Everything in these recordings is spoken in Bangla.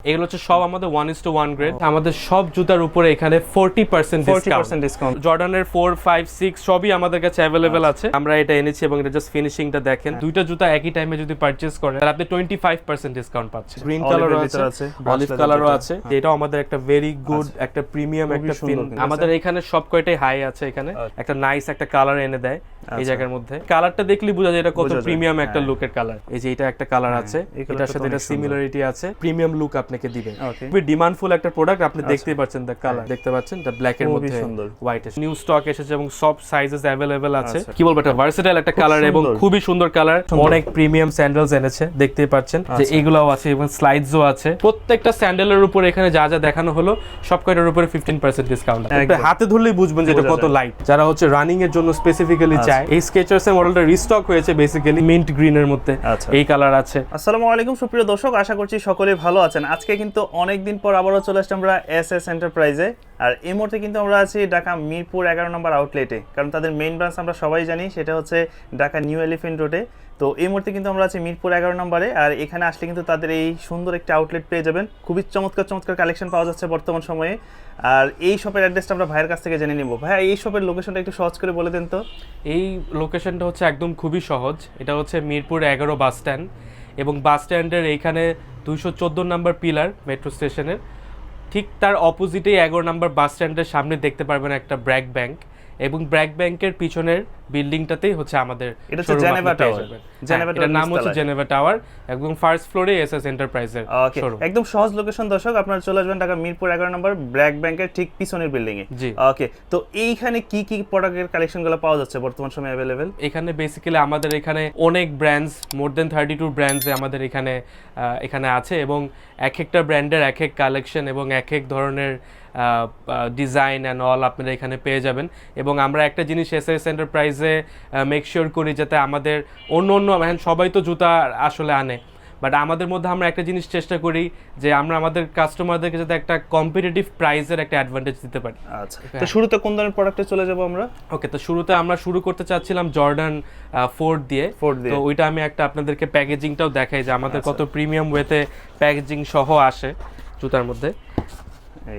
এগুলো হচ্ছে সব আমাদের 1:1 গ্রেড। আমাদের সব জুতার উপরে এখানে 40% ডিসকাউন্ট। জর্ডানের 4, 5, 6 সবই আমাদের কাছে অ্যাভেলেবেল আছে। আমরা এটা এনেছি এবং এটা জাস্ট ফিনিশিংটা দেখেন। দুইটা জুতা একই টাইমে যদি পারচেজ করেন তাহলে আপনি 25% ডিসকাউন্ট পাচ্ছেন। গ্রিন কালারও আছে, অলিভ কালারও আছে। এটাও আমাদের একটা ভেরি গুড একটা প্রিমিয়াম একটা ফিন। আমাদের এখানে সব কয়টাই হাই আছে। এখানে একটা নাইস একটা কালার এনে দেয় এই জায়গার মধ্যে। কালারটা দেখলে বোঝা যায় এটা কত প্রিমিয়াম একটা লুকের কালার। এই যে এটা একটা কালার আছে, এটার সাথে এটা সিমিলারিটি আছে, প্রিমিয়াম লুক আপনাকে দিবে। খুবই ডিমান্ডফুল একটা প্রোডাক্ট। আপনি দেখতেই পাচ্ছেন দ্য কালার, দেখতে পাচ্ছেন এটা ব্ল্যাক এর মধ্যে হোয়াইট এর নিউ স্টক এসেছে এবং সব সাইজেস अवेलेबल আছে। কি বলবো, এটা ভার্সেটাইল একটা কালার এবং খুবই সুন্দর কালার। অনেক প্রিমিয়াম স্যান্ডেলস এনেছে, দেখতেই পাচ্ছেন যে এগুলাও আছে এবং স্লাইডসও আছে। প্রত্যেকটা স্যান্ডেলের উপর এখানে যা যা দেখানো হলো সব কয়টার উপরে 15% ডিসকাউন্ট। হাতে ধরলেই বুঝবেন যে এটা কত লাইট। যারা হচ্ছে রানিং এর জন্য স্পেসিফিক্যালি চায়, এই স্কেচার্স এর মডেলটা রিস্টক হয়েছে বেসিক্যালি মিন্ট গ্রিন এর মধ্যে। এই কালার আছে। আসসালামু আলাইকুম সুপ্রিয় দর্শক, আশা করছি সকলেই ভালো আছেন। আজকে কিন্তু অনেকদিন পর আবারও চলে আসলাম আমরা এসএস এন্টারপ্রাইজে। আর এই মুহূর্তে কিন্তু আমরা আছি ঢাকা মিরপুর 11 নম্বর আউটলেটে, কারণ তাদের মেইন ব্রাঞ্চ আমরা সবাই জানি সেটা হচ্ছে ঢাকা নিউ এলিফ্যান্ট রোডে। তো এই মুহূর্তে কিন্তু আমরা আছি মিরপুর 11 নম্বরে। আর এখানে আসলে কিন্তু তাদের এই সুন্দর একটা আউটলেট পেয়ে যাবেন। খুবই চমৎকার চমৎকার কালেকশন পাওয়া যাচ্ছে বর্তমান সময়ে। আর এই শপের অ্যাড্রেসটা আমরা ভাইয়ের কাছ থেকে জেনে নিব। ভাইয়া, এই শপের লোকেশনটা একটু সহজ করে বলে দেন তো। এই লোকেশনটা হচ্ছে একদম খুবই সহজ। এটা হচ্ছে মিরপুর 11 বাস স্ট্যান্ড এবং বাস স্ট্যান্ডের এইখানে 214 নম্বর পিলার মেট্রো স্টেশনের ঠিক তার অপোজিটেই 11 নম্বর বাস স্ট্যান্ডের সামনে দেখতে পারবেন একটা ব্র্যাক ব্যাংক, এবং ব্র্যাক ব্যাংকের পিছনের বিল্ডিংটাতেই হচ্ছে আমাদের এটা হচ্ছে জেনেভা টাওয়ার। এটার নাম হচ্ছে জেনেভা টাওয়ার, একদম ফার্স্ট ফ্লোরে এসএস এন্টারপ্রাইজের শোরুম। একদম সহজ লোকেশন দর্শক, আপনারা চলে আসবেন ঢাকা মিরপুর 11 নম্বর ব্র্যাক ব্যাংকের ঠিক পিছনের বিল্ডিং এ। জি ওকে, তো এইখানে কি কি প্রোডাক্টের কালেকশনগুলো পাওয়া যাচ্ছে বর্তমান সময়ে अवेलेबल? এখানে বেসিক্যালি আমাদের এখানে অনেক ব্র্যান্ডস, মোর দেন 32 ব্র্যান্ডস আমাদের এখানে আছে এবং এক একটা ব্র্যান্ডের এক এক কালেকশন এবং এক এক ধরনের ডিজাইন অ্যান্ড অল আপনারা এখানে পেয়ে যাবেন। এবং আমরা একটা জিনিস এসএস এন্টারপ্রাইজে মেক শিওর করি যাতে আমাদের অন্য সবাই তো জুতা আসলে আনে, বাট আমাদের মধ্যে আমরা একটা জিনিস চেষ্টা করি যে আমরা আমাদের কাস্টমারদেরকে যাতে একটা কম্পিটিটিভ প্রাইসের একটা অ্যাডভান্টেজ দিতে পারি। আচ্ছা, তো শুরুতে কোন ধরনের প্রোডাক্টে চলে যাব আমরা? ওকে, তো শুরুতে আমরা শুরু করতে চাচ্ছিলাম জর্ডান 4 দিয়ে। তো ওইটা আমি একটা আপনাদেরকে প্যাকেজিংটাও দেখাই যে আমাদের কত প্রিমিয়াম ওয়েতে প্যাকেজিং সহ আসে জুতার মধ্যে।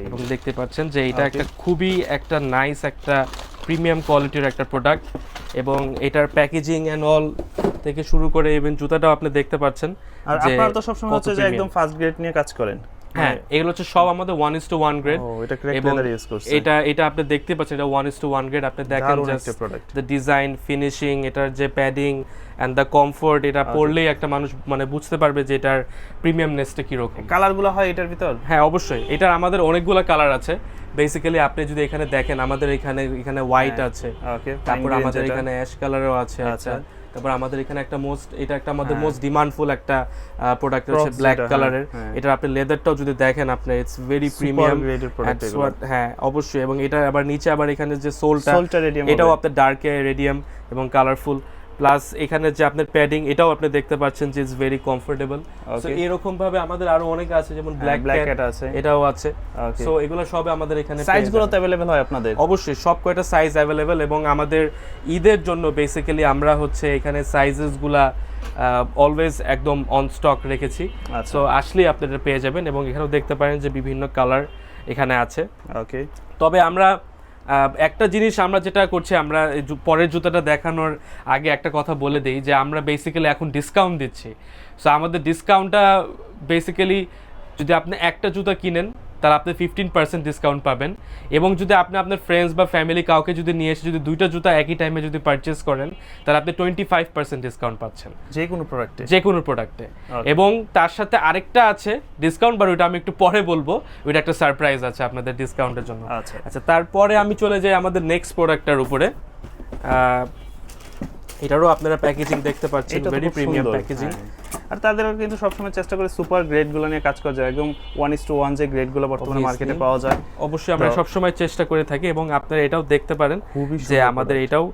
এবং দেখতে পাচ্ছেন যে এটা একটা খুবই একটা নাইস একটা প্রিমিয়াম কোয়ালিটির একটা প্রোডাক্ট এবং এটার প্যাকেজিং এন্ড অল থেকে শুরু করে ইভেন জুতাটাও আপনি দেখতে পাচ্ছেন। আর আপনারা তো সব সময় হচ্ছে যে একদম ফার্স্ট গ্রেড নিয়ে কাজ করেন। হ্যাঁ, এগুলো হচ্ছে সব আমাদের 1:1 গ্রেড। এটা ক্র্যাক লেদার ইউজ করছে। এটা আপনি দেখতে পাচ্ছেন এটা 1:1 গ্রেড। আপনি দেখেন জাস্ট দ্য ডিজাইন, ফিনিশিং, এটার যে প্যাডিং এন্ড দ্য কমফোর্ট, এটা পরলেই একটা মানুষ মানে বুঝতে পারবে যে এটার প্রিমিয়ামনেসটা কি রকম। কালারগুলো হয় এটার ভিতর? হ্যাঁ অবশ্যই, এটার আমাদের অনেকগুলো কালার আছে। বেসিক্যালি আপনি যদি এখানে দেখেন আমাদের এখানে হোয়াইট আছে, তারপর আমাদের এখানে অ্যাশ কালারও আছে। আচ্ছা, তারপর আমাদের এখানে এটা একটা আমাদের মোস্ট ডিমান্ডফুল একটা প্রোডাক্ট হচ্ছে ব্ল্যাক কালারের। এটা আপনি লেদারটাও যদি দেখেন আপনি ইটস ভেরি প্রিমিয়াম প্রোডাক্ট। হ্যাঁ অবশ্যই, এবং এটা আবার নিচে আবার এখানে যে সোলটা এটাও আপনার ডার্কে রেডিয়াম এবং কালারফুল, প্লাস এখানে যে আপনার প্যাডিং এটাও আপনি দেখতে পাচ্ছেন যে ইজ ভেরি কমফোর্টেবল। সো এরকম ভাবে আমাদের আরো অনেক আছে, যেমন ব্ল্যাক ক্যাট আছে, এটাও আছে। সো এগুলো সব আমাদের এখানে সাইজগুলো তো अवेलेबल হয় আপনাদের? অবশ্যই সব কয়টা সাইজ अवेलेबल, এবং আমাদের ঈদের জন্য বেসিক্যালি আমরা হচ্ছে এখানে সাইজেসগুলা অলওয়েজ একদম অন স্টক রেখেছি। সো আসলেই আপনারা পেয়ে যাবেন, এবং এখানেও দেখতে পারেন যে বিভিন্ন কালার এখানে আছে। ওকে, তবে আমরা একটা জিনিস আমরা যেটা করছি, আমরা পরের জুতাটা দেখানোর আগে একটা কথা বলে দেই যে আমরা বেসিক্যালি এখন ডিসকাউন্ট দিচ্ছি। সো আমাদের ডিসকাউন্টটা বেসিক্যালি যদি আপনি একটা জুতা কিনেন তাহলে আপনি 15% ডিসকাউন্ট পাবেন, এবং যদি আপনি আপনার ফ্রেন্ডস বা ফ্যামিলি কাউকে যদি নিয়ে এসে যদি দুইটা জুতা একই টাইমে যদি পারচেজ করেন তাহলে আপনি 25% ডিসকাউন্ট পাচ্ছেন যে কোনো প্রোডাক্টে। এবং তার সাথে আরেকটা আছে ডিসকাউন্ট, বাট ওইটা আমি একটু পরে বলবো, ওইটা একটা সারপ্রাইজ আছে আপনাদের ডিসকাউন্টের জন্য। আচ্ছা, তারপরে আমি চলে যাই আমাদের নেক্সট প্রোডাক্টটার উপরে। এটারও আপনারা প্যাকেজিং দেখতে পাচ্ছেন, ভেরি প্রিমিয়াম প্যাকেজিং। আর তাদেরও কিন্তু সবসময় চেষ্টা করে সুপার গ্রেডগুলো নিয়ে কাজ করা যায়, একদম 1:1 যে গ্রেডগুলো বর্তমানে মার্কেটে পাওয়া যায়। অবশ্যই আমরা সবসময় চেষ্টা করে থাকি, এবং আপনারা এটাও দেখতে পারেন যে আমাদের এটাও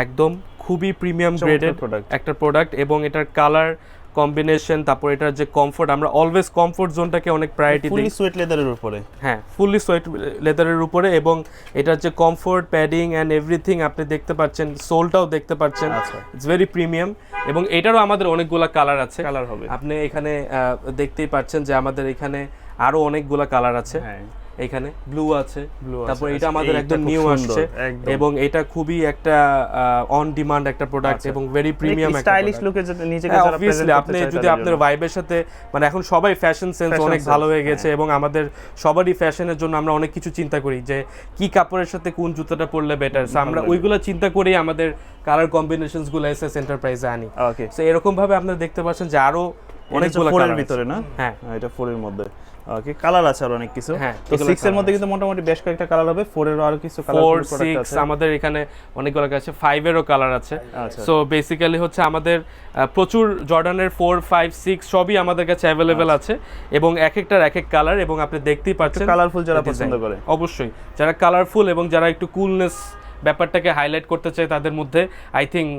একদম খুবই প্রিমিয়াম গ্রেডেড একটা প্রোডাক্ট, এবং এটার কালার কম্বিনেশন, তারপর এটার যে কমফোর্ট, আমরা অলওয়েজ কমফোর্ট জোনটাকে অনেক প্রায়োরিটি দিই। ফুলি সোয়েট লেদারের উপরে? হ্যাঁ, ফুলি সোয়েট লেদারের উপরে, এবং এটার যে কমফোর্ট, প্যাডিং এন্ড এভরিথিং আপনি দেখতে পাচ্ছেন, সোলটাও দেখতে পাচ্ছেন, ইটস ভেরি প্রিমিয়াম। এবং এটারও আমাদের অনেকগুলো কালার আছে, কালার হবে। আপনি এখানে দেখতেই পাচ্ছেন যে আমাদের এখানে আরো অনেকগুলা কালার আছে। হ্যাঁ এখানে ব্লু আছে, Blue তারপর আছে। এটা আমাদের এইটা একদম খুব নিউ সুন্দর, আসছে একদম। এবং এটা খুবই একটা অন ডিমান্ড একটা প্রোডাক্ট এবং ভেরি প্রিমিয়াম একটা স্টাইলিশ product। লুকে নিজেকে হ্যাঁ, যারা obviously, প্রেজেন্ট আপনি করতে চায় যদি তাদের আপনার জন্য। ভাইবের সাথে মানে এখন সবাই ফ্যাশন সেন্স Fashion অনেক sense, ভালো হয়ে গেছে হ্যাঁ। এবং আমাদের সবারই ফ্যাশনের জন্য আমরা অনেক কিছু চিন্তা করি যে কি কাপড়ের সাথে কোন জুতোটা পরলে বেটার, সো আমরা ভালো ওইগুলো চিন্তা করেই আমাদের কালার কম্বিনেশনস গুলো এসএস এন্টারপ্রাইজে আনি। ওকে, সো এরকম ভাবে আপনারা দেখতে পাচ্ছেন যে আরো অনেকগুলো ফোরের কালার ভিতরে না? হ্যাঁ এটা 4 এর মধ্যে। ওকে, কালার আছে আর অনেক কিছু। হ্যাঁ, তো এগুলো 6 এর colour মধ্যে আছে। কিন্তু মোটামুটি বেশ কয়েকটা কালার হবে, 4 এরও আরো কিছু কালার 4 প্রোডাক্ট 6 আছে। আমাদের এখানে অনেকগুলো আছে, 5 এরও কালার আছে। আচ্ছা। সো বেসিক্যালি হচ্ছে আমাদের প্রচুর জর্ডানের 4 5 6 সবই আমাদের কাছে অ্যাভেলেবেল আছে এবং এক একটার এক এক কালার এবং আপনি দেখতেই পাচ্ছেন কালারফুল যারা design। পছন্দ করে। অবশ্যই যারা কালারফুল এবং যারা একটু কুলনেস ব্যাপারটাকে হাইলাইট করতে চায় তাদের মধ্যে I think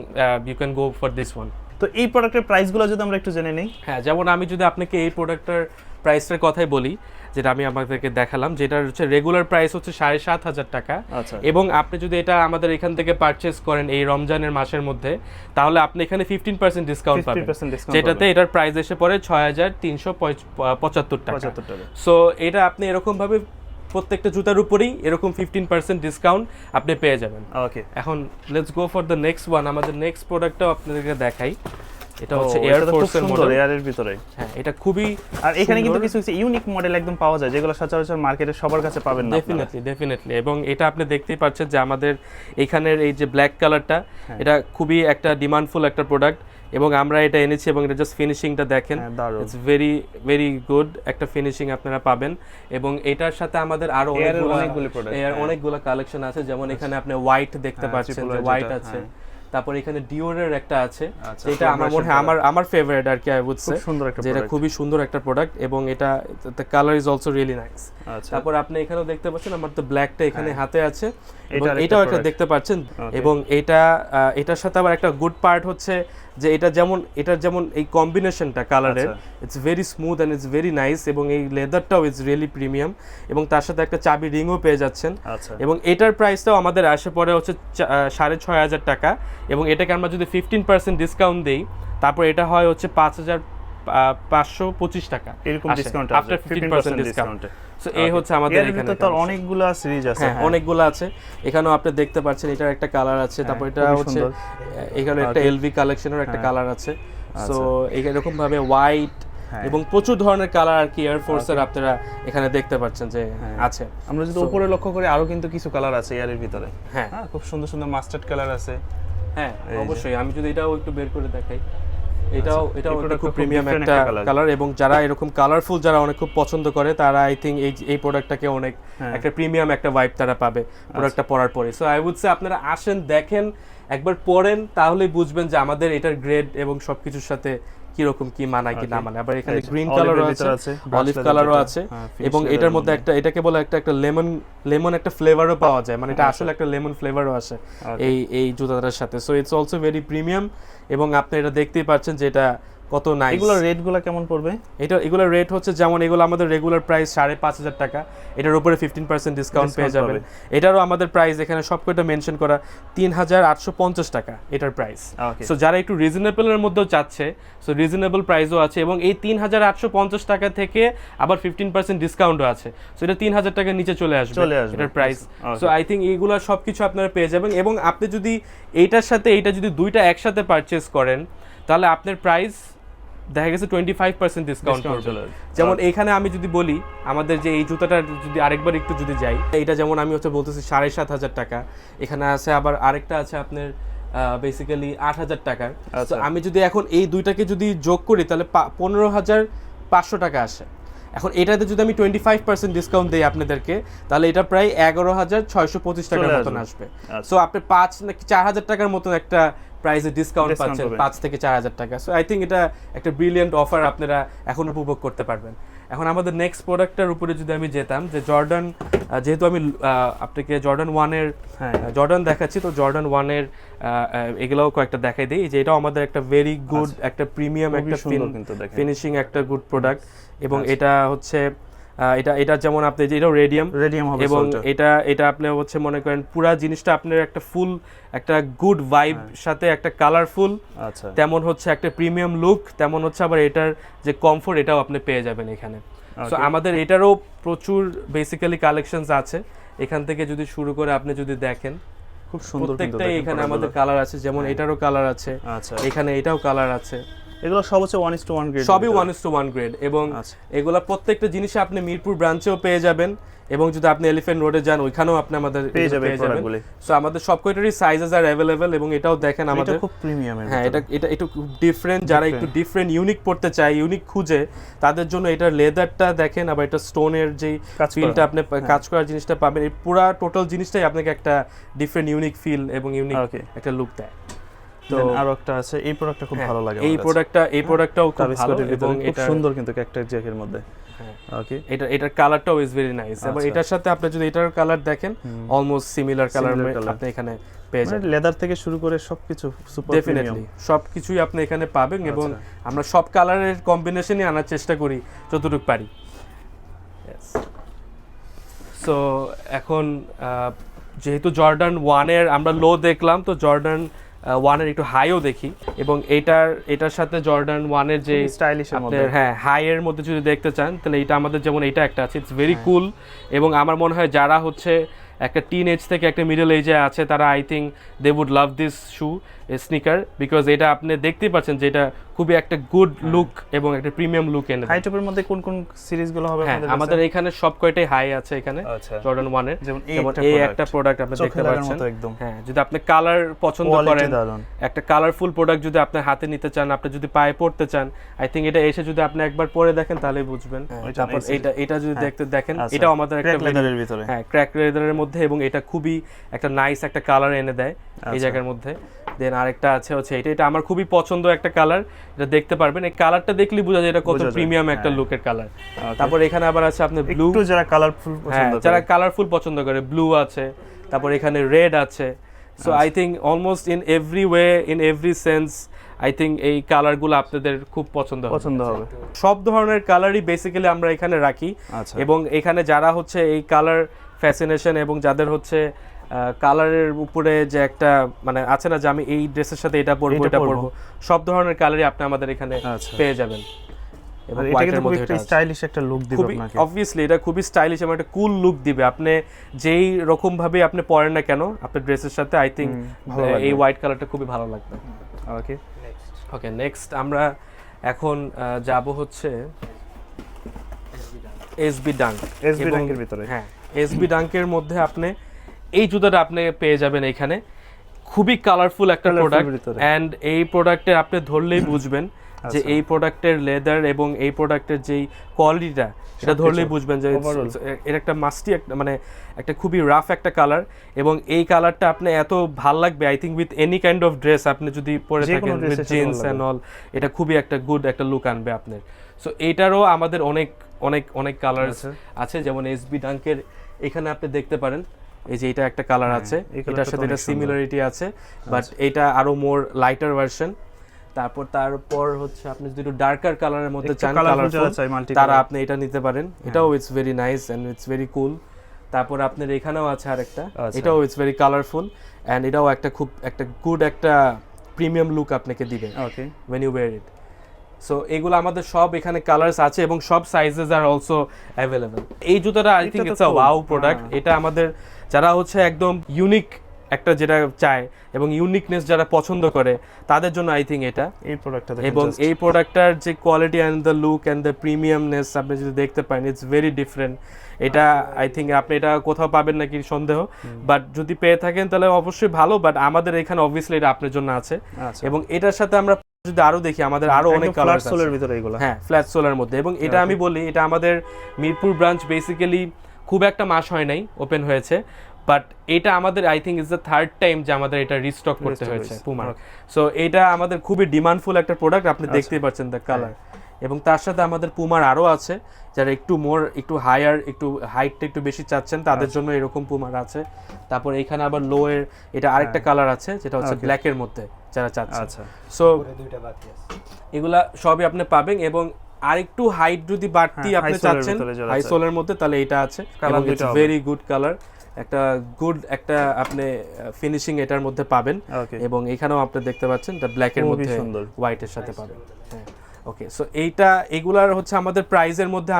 you can go for this one. তো এই প্রোডাক্টের প্রাইসগুলো যদি আমরা একটু জেনে নেই। হ্যাঁ, যেমন আমি যদি আপনাকে এই প্রোডাক্টটার প্রাইসের কথাই বলি, যেটা আমি আপনাদেরকে দেখালাম, যেটার হচ্ছে রেগুলার প্রাইস হচ্ছে 7,500 টাকা আচ্ছা। এবং আপনি যদি এটা আমাদের এখান থেকে পারচেজ করেন এই রমজানের মাসের মধ্যে, তাহলে আপনি এখানে 15% ডিসকাউন্ট পাবেন, 50% ডিসকাউন্ট যেটাতে এটার প্রাইস এসে পড়ে 6,375 টাকা। 75 টাকা। সো এটা আপনি এরকম ভাবে প্রত্যেকটা জুতার উপরেই এরকম 15% ডিসকাউন্ট আপনি পেয়ে যাবেন। ওকে, এখন let's go for the next one. আমাদের নেক্সট প্রোডাক্টটাও আপনাদেরকে দেখাই। এটা হচ্ছে এটা এয়ার তো খুব ফোর্সের সুন্দর, মডেল। এয়ারের ভিতরে। হ্যাঁ, এটা খুবই আর এখানে কিন্তু সুন্দর। কিছু কিছু ইউনিক মডেল একদম পাওয়া যায়, যেগুলো সচরাচর মার্কেটে সবার কাছে পাবেন না। ডেফিনেটলি এবং এটা আপনি দেখতেই পাচ্ছেন যে আমাদের এখানের এই যে ব্ল্যাক কালারটা, এটা খুবই একটা ডিমান্ডফুল একটা প্রোডাক্ট এবং আমরা এটা এনেছি এবং এটা জাস্ট ফিনিশিংটা দেখেন, হ্যাঁ, দারুণ। ইটস ভেরি ভেরি গুড একটা ফিনিশিং আপনারা পাবেন এবং এটার সাথে আমাদের আরো অনেকগুলো product, হ্যাঁ। অনেকগুলো কালেকশন আছে, যেমন এখানে আপনি হোয়াইট দেখতে হ্যাঁ, পাচ্ছেন, triple হোয়াইট যেটা, আছে, হ্যাঁ। তারপর এখানে ডিওরের একটা আছে, আচ্ছা, যেটা আমার মনে হয় আমার ফেভারিট আর কি, আই উড সে খুব সুন্দর একটা যেটা product। খুবই সুন্দর একটা প্রোডাক্ট এবং এটা the colour is also really nice. আচ্ছা, তারপর আপনি এখানেও দেখতে পাচ্ছেন আমার তো ব্ল্যাকটা এখানে হাতে আছে এবং এটার একটা এটাও একটা product। দেখতে পাচ্ছেন Okay। এবং এটার সাথে আবার একটা গুড পার্ট হচ্ছে যে এটার যেমন এই কম্বিনেশনটা কালারের, it's very smooth and it's very nice এবং এই লেদারটাও ইজ রিয়েলি প্রিমিয়াম এবং তার সাথে একটা চাবি রিংও পেয়ে যাচ্ছেন। আচ্ছা, এবং এটার প্রাইসটাও আমাদের আসে পড়ে হচ্ছে 6,500 টাকা এবং এটাকে আমরা যদি 15% ডিসকাউন্ট দেই তারপর এটা হয় হচ্ছে 5,525 টাকা এরকম ডিসকাউন্ট আছে আফটার 15% ডিসকাউন্ট। সো এই হচ্ছে আমাদের এখানে তো অনেকগুলো সিরিজ আছে। হ্যাঁ, অনেকগুলো আছে। এখানেও আপনি দেখতে পাচ্ছেন এটার একটা কালার আছে, তারপর এটা খুবই হচ্ছে সুন্দর। এখানে একটা এলভি কালেকশনের একটা কালার আছে। সো আচ্ছা। এরকম ভাবে হোয়াইট হ্যাঁ। এবং প্রচুর ধরনের কালার আর কি এয়ার ফোর্সের আপনারা এখানে দেখতে পাচ্ছেন যে আছে। আমরা যদি উপরে লক্ষ্য করি আরো কিন্তু কিছু কালার আছে এয়ারের ভিতরে। হ্যাঁ হ্যাঁ, খুব সুন্দর সুন্দর মাস্টার্ড কালার আছে। হ্যাঁ, অবশ্যই। আমি যদি এটাও একটু বের করে দেখাই, এটাও এই একটা product খুব খুব প্রিমিয়াম different একটা একটা colour। কালার এবং যারা এরকম কালারফুল যারা অনেক খুব পছন্দ করে তারা আই থিঙ্ক এই প্রোডাক্টটাকে অনেক একটা প্রিমিয়াম একটা ভাইব তারা পাবে প্রোডাক্টটা পরার পরে। সো আই উড সে আপনারা আসেন, দেখেন, একবার পরেন, তাহলেই বুঝবেন যে আমাদের এটার গ্রেড এবং সবকিছুর সাথে কিরকম কি মানায় কি না মানায়। আবার এখানে গ্রিন কালারও আছে, অলিভ কালারও আছে এবং এটার মধ্যে এটাকে বলে একটা লেমন একটা ফ্লেভারও পাওয়া যায়, মানে এটা আসলে একটা লেমন ফ্লেভারও আসে এই জুতাটার সাথে। So it's also very premium এবং আপনি এটা দেখতেই পাচ্ছেন যে এটা কত নাইস। এগুলোর রেটগুলো কেমন পড়বে? এগুলোর রেট হচ্ছে যেমন এগুলো আমাদের রেগুলার প্রাইস 5,500 টাকা, এটার উপরে 15% ডিসকাউন্ট পেয়ে যাবেন। এটারও আমাদের প্রাইস এখানে সবকটা মেনশন করা 3,850 টাকা এটার প্রাইস। সো যারা একটু রিজনেবলের মধ্যেও চাচ্ছে, সো রিজনেবল প্রাইসও আছে এবং এই 3,850 টাকা থেকে আবার 15% ডিসকাউন্টও আছে। সো এটা 3,000 টাকার নিচে চলে আসবে এটার প্রাইস। সো আই থিঙ্ক এইগুলো সবকিছু আপনারা পেয়ে যাবেন এবং আপনি যদি এইটার সাথে এইটা যদি দুইটা একসাথে পারচেজ করেন তাহলে আপনার প্রাইস দেখা গেছে 25% ডিসকাউন্ট করবে। যেমন এখানে আমি যদি বলি আমাদের যে এই জুতাটা যদি আরেকবার একটু যদি যাই, এইটা যেমন আমি হচ্ছে বলতেছি 7,500 টাকা, এখানে আছে আবার আরেকটা আছে আপনার বেসিক্যালি 8,000 টাকার। তো আমি যদি এখন এই দুইটাকে যদি যোগ করি তাহলে 15,500 টাকা আসে। এখন এটাতে যদি আমি 25% ডিসকাউন্ট দিই আপনাদেরকে তাহলে এটা প্রায় 11,625 টাকার মতন আসবে। সো আপনি 5 নাকি 4,000 টাকার মতন একটা প্রাইসে ডিসকাউন্ট পাচ্ছেন, 5 থেকে 4,000 টাকা। সো আই থিঙ্ক এটা একটা ব্রিলিয়ান্ট অফার আপনারা এখন উপভোগ করতে পারবেন। এখন আমাদের নেক্সট প্রোডাক্টটার উপরে যদি আমি যেতাম, যে জর্ডান, যেহেতু আমি আপনাকে জর্ডান 1-এর জর্ডান দেখাচ্ছি, তো জর্ডান 1-এর এগুলোও কয়েকটা দেখাই দিই, যে এটাও আমাদের একটা ভেরি গুড একটা প্রিমিয়াম একটা ফিনিশিং একটা গুড প্রোডাক্ট এবং এটা হচ্ছে এটা যেমন আপনি যে এটাও রেডিয়াম হবে এবং এটা আপনি হচ্ছে মনে করেন পুরা জিনিসটা আপনার একটা ফুল একটা গুড ভাইব সাথে একটা কালারফুল, তেমন হচ্ছে একটা প্রিমিয়াম লুক, তেমন হচ্ছে আবার এটার যে কমফোর্ট এটাও আপনি পেয়ে যাবেন এখানে। সো আমাদের এটারও প্রচুর বেসিক্যালি কালেকশনস আছে। এখান থেকে যদি শুরু করে আপনি যদি দেখেন খুব সুন্দর, কিন্তু প্রত্যেকটাই এখানে আমাদের কালার আছে, যেমন এটারও কালার আছে, আচ্ছা এখানে এটাও কালার আছে। এগুলো সব হচ্ছে 1:1 গ্রেড, সবই 1:1 গ্রেড, এবং এগুলা প্রত্যেকটা জিনিসে আপনি মিরপুর ব্রাঞ্চেও পেয়ে যাবেন, এবং যদি আপনি এলিফ্যান্ট রোডে যান ওইখানেও আপনি আমাদের পেয়ে যাবেন। সো আমাদের সব কয়টারই সাইজেস আর অ্যাভেলেবল, এবং এটাও দেখেন আমাদের খুব প্রিমিয়ামের। হ্যাঁ, এটা একটু ডিফারেন্ট, যারা একটু ডিফারেন্ট ইউনিক পড়তে চায়, ইউনিক খুঁজে, তাদের জন্য এটার লেদারটা দেখেন, আবার এটা স্টোনের যে ফিলটা আপনি কাজ করার জিনিসটা পাবেন, এই পুরো টোটাল জিনিসটাই আপনাকে একটা ডিফারেন্ট ইউনিক ফিল এবং ইউনিক একটা লুক দেয়। তো আরো একটা আছে, এই প্রোডাক্টটা খুব ভালো লাগে। এই প্রোডাক্টটাও খুব ভালো, এবং খুব সুন্দর কিন্তু ক্যাক্টাস জ্যাকের মধ্যে। ওকে, এটার কালারটাও ইজ ভেরি নাইস, এবং এটার সাথে আপনি যদি এটার কালার দেখেন অলমোস্ট সিমিলার কালার আপনি এখানে পেয়ে যাবেন। লেদার থেকে শুরু করে সবকিছু সুপার ডেফিনেটলি সবকিছুই আপনি এখানে পাবেন, এবং আমরা সব কালারের কম্বিনেশনই আনার চেষ্টা করি যতটুকু পারি। সো এখন যেহেতু জর্ডান 1 এর আমরা লো দেখলাম, তো জর্ডান 1 এর একটু হাইও দেখি, এবং এটার সাথে জর্ডান 1 এর যে স্টাইলিশের মধ্যে, হ্যাঁ হাই এর মধ্যে যদি দেখতে চান, তাহলে এটা আমাদের যেমন এটা একটা আছে, ইটস ভেরি কুল, এবং আমার মনে হয় যারা হচ্ছে একটা টিন এজ থেকে একটা মিডল এজে আছে, তারা I think they would love this shoe sneaker, because এটা আপনি দেখতেই পাচ্ছেন যে এটা খুবই একটা গুড লুক এবং একটা প্রিমিয়াম লুক এনে। হাই টপের মধ্যে কোন কোন সিরিজগুলো হবে আমাদের এখানে সব কয়টাই হাই আছে এখানে জর্ডান 1 এর, যেমন এই একটা প্রোডাক্ট আপনি দেখতে পাচ্ছেন। হ্যাঁ, যদি আপনি কালার পছন্দ করেন, একটা কালারফুল প্রোডাক্ট যদি আপনি হাতে নিতে চান, আপনি যদি পায়ে পড়তে চান, আই থিঙ্ক এটা এসে যদি আপনি একবার পরে দেখেন তাহলেই বুঝবেন। তারপর এটা যদি দেখেন, এটাও আমাদের একটা লেদারের ভিতরে, হ্যাঁ ক্র্যাক লেদারের মধ্যে, এবং এটা খুবই একটা নাইস একটা কালার এনে দেয় এই জায়গার মধ্যে। দেন আরেকটা আছে হচ্ছে এটা আমার খুবই পছন্দ একটা কালার, এটা দেখতে পারবেন, এই কালারটা দেখলেই বোঝা যায় এটা কত প্রিমিয়াম একটা লুকের কালার। তারপর এখানে আবার আছে আপনার ব্লু, একটু যারা কালারফুল পছন্দ করে, যারা কালারফুল পছন্দ করে, ব্লু আছে, তারপর এখানে রেড আছে। So I think almost in every way, in every sense, I think এই কালারগুলো আপনাদের খুব পছন্দ হবে। সব ধরনের কালারই বেসিক্যালি আমরা এখানে রাখি, এবং এখানে যারা হচ্ছে এই কালার ফ্যাসিনেশন, এবং যাদের হচ্ছে কালারের উপরে যে একটা মানে আছে না যে আমি এই ড্রেসের সাথে এটা পরবো এটা পরবো, সব ধরনের কালারই আপনি আমাদের এখানে পেয়ে যাবেন। এবং এটা কিন্তু খুব একটা স্টাইলিশ একটা লুক দিবে আপনাকে। অবভিয়াসলি এটা খুবই স্টাইলিশ এবং একটা কুল লুক দিবে, আপনি যেই রকম ভাবে আপনি পরেন না কেন আপনার ড্রেসের সাথে, আই থিঙ্ক এই হোয়াইট কালারটা খুবই ভালো লাগবে। ওকে, নেক্সট আমরা এখন যাব হচ্ছে এসবি ডাঙ্ক। এসবি ডাঙ্কের ভিতরে, হ্যাঁ, এসবি ডাঙ্কের মধ্যে আপনি এই জুতাটা আপনি পেয়ে যাবেন এখানে, খুবই কালারফুল একটা প্রোডাক্ট, এন্ড এই প্রোডাক্টে আপনি ধরলেই বুঝবেন যে এই প্রোডাক্টের লেদার এবং এই প্রোডাক্টের যেই কোয়ালিটিটা, এটা ধরলেই বুঝবেন যে এর একটা মাস্টি একটা মানে একটা খুবই রাফ একটা কালার, এবং এই কালারটা আপনি এত ভাল লাগবে I think with any kind of dress আপনি যদি পরে থাকেন, উইথ জিন্স এন্ড অল, এটা খুবই একটা গুড একটা লুক আনবে আপনার। সো এইটারও আমাদের অনেক অনেক অনেক কালার আছে, যেমন এসবি ডাঙ্কের এখানে আপনি দেখতে পারেন, এই যে এটা একটা কালার আছে, এটার সাথে এটা সিমিলারিটি আছে, বাট এটা আরো মোর লাইটার ভার্সন। তারপর হচ্ছে আপনি যদি একটু ডার্কার কালারের মধ্যে চান, তারা আপনি এটা নিতে পারেন, এটাও it's very nice and it's very cool. তারপর আপনার এখানেও আছে আরেকটা, এটাও ইটস ভেরি কালারফুল, এন্ড এটাও একটা খুব একটা গুড একটা প্রিমিয়াম লুক আপনাকে দিবে when you wear it. So এগুলো আমাদের সব এখানে কালারস আছে, এবং সব সাইজেস আর অলসো অ্যাভেলেবল। এই জুতাটা I think it's a wow product. এটা আমাদের যারা হচ্ছে একদম ইউনিক একটা যেটা চায় এবং ইউনিকনেস যারা পছন্দ করে, তাদের জন্য আই থিঙ্ক এটা এই প্রোডাক্টটা, এবং এই প্রোডাক্টটার যে quality and the look and the premiumness আপনি যদি দেখতে পান, ইটস ভেরি ডিফারেন্ট। এটা আই থিঙ্ক আপনি এটা কোথাও পাবেন নাকি সন্দেহ, বাট যদি পেয়ে থাকেন তাহলে অবশ্যই ভালো, বাট আমাদের এখানে অবভিয়াসলি এটা আপনার জন্য আছে। এবং এটার সাথে আমরা যদি আরো দেখি, আমাদের আরো অনেক কালার আছে সোলের ভিতরে এগুলো, হ্যাঁ ফ্ল্যাট সোলের মধ্যে। এবং এটা আমি বলি, এটা আমাদের মিরপুর ব্রাঞ্চ বেসিক্যালি খুব একটা মাস হয় নাই ওপেন হয়েছে, বাট এটা আমাদের I think is the third time যে আমাদের এটা রিস্টক করতে হয়েছে পুমার। সো এটা আমাদের খুবই ডিমান্ডফুল একটা প্রোডাক্ট, আপনি দেখতেই পাচ্ছেন দ্য কালার। এবং তার সাথে আমাদের পুমার আরো আছে, যারা একটু হায়ার একটু হাইটটা একটু বেশি চাচ্ছেন, তাদের জন্য এরকম পুমার আছে। তারপর এখানে আবার লো এর এটা আরেকটা কালার আছে, যেটা হচ্ছে ব্ল্যাক এর মধ্যে যারা চাচ্ছেন। সো এগুলা সবই আপনি পাবেন, এবং আরেকটু হাইট যদি বাড়তি আপনি চাচ্ছেন হাই সোলের মধ্যে, তাহলে এটা আছে, এবং ইটস ভেরি গুড কালার, একটা গুড একটা আপনি ফিনিশিং এটার মধ্যে পাবেন। এবং এখানেও আপনি দেখতে পাচ্ছেন এটা ব্ল্যাক এর মধ্যে হোয়াইট এর সাথে পাবেন। হ্যাঁ, ওকে, সো এগুলার হচ্ছে আমাদের প্রাইসের মধ্যে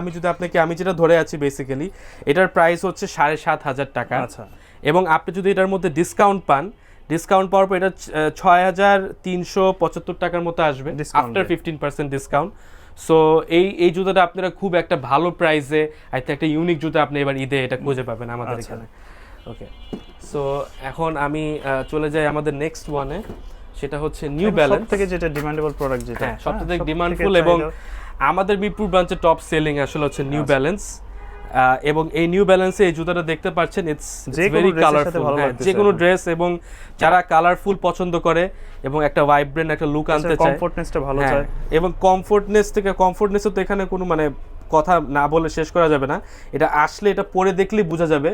আমি যেটা ধরে আছি বেসিক্যালি এটার প্রাইস হচ্ছে 7,500 টাকা। আচ্ছা, এবং আপনি যদি এটার মধ্যে ডিসকাউন্ট পাওয়ার পর এটা 6,375 টাকার মতো আসবে আফটার 15% ডিসকাউন্ট। সো এই জুতাটা আপনারা খুব একটা ভালো প্রাইসে একটা ইউনিক জুতা আপনি এবার ঈদে এটা খুঁজে পাবেন আমাদের এখানে। ওকে, সো এখন আমি চলে যাই আমাদের নেক্সট ওয়ানে, সেটা হচ্ছে নিউ ব্যালেন্স। সবথেকে যেটা ডিমান্ডেবল প্রোডাক্ট, যেটা সবথেকে ডিমান্ডফুল এবং আমাদের মিরপুর ব্রাঞ্চে টপ সেলিং আসলে হচ্ছে নিউ ব্যালেন্স। এবং এই নিউ ব্যালেন্সে এই জুতাটা দেখতে পাচ্ছেন, ইটস ভেরি কালারফুল, যে কোনো ড্রেস এবং যারা কালারফুল পছন্দ করে এবং একটা ভাইব্রেন্ট একটা লুক আনতে চায়, কমফোর্টনেসটা ভালো চায়, এবং কমফোর্টনেসও তো এখানে কোনো মানে কথা না বলে শেষ করা যাবে না, এটা আসলে এটা পরে দেখলেই বোঝা যাবে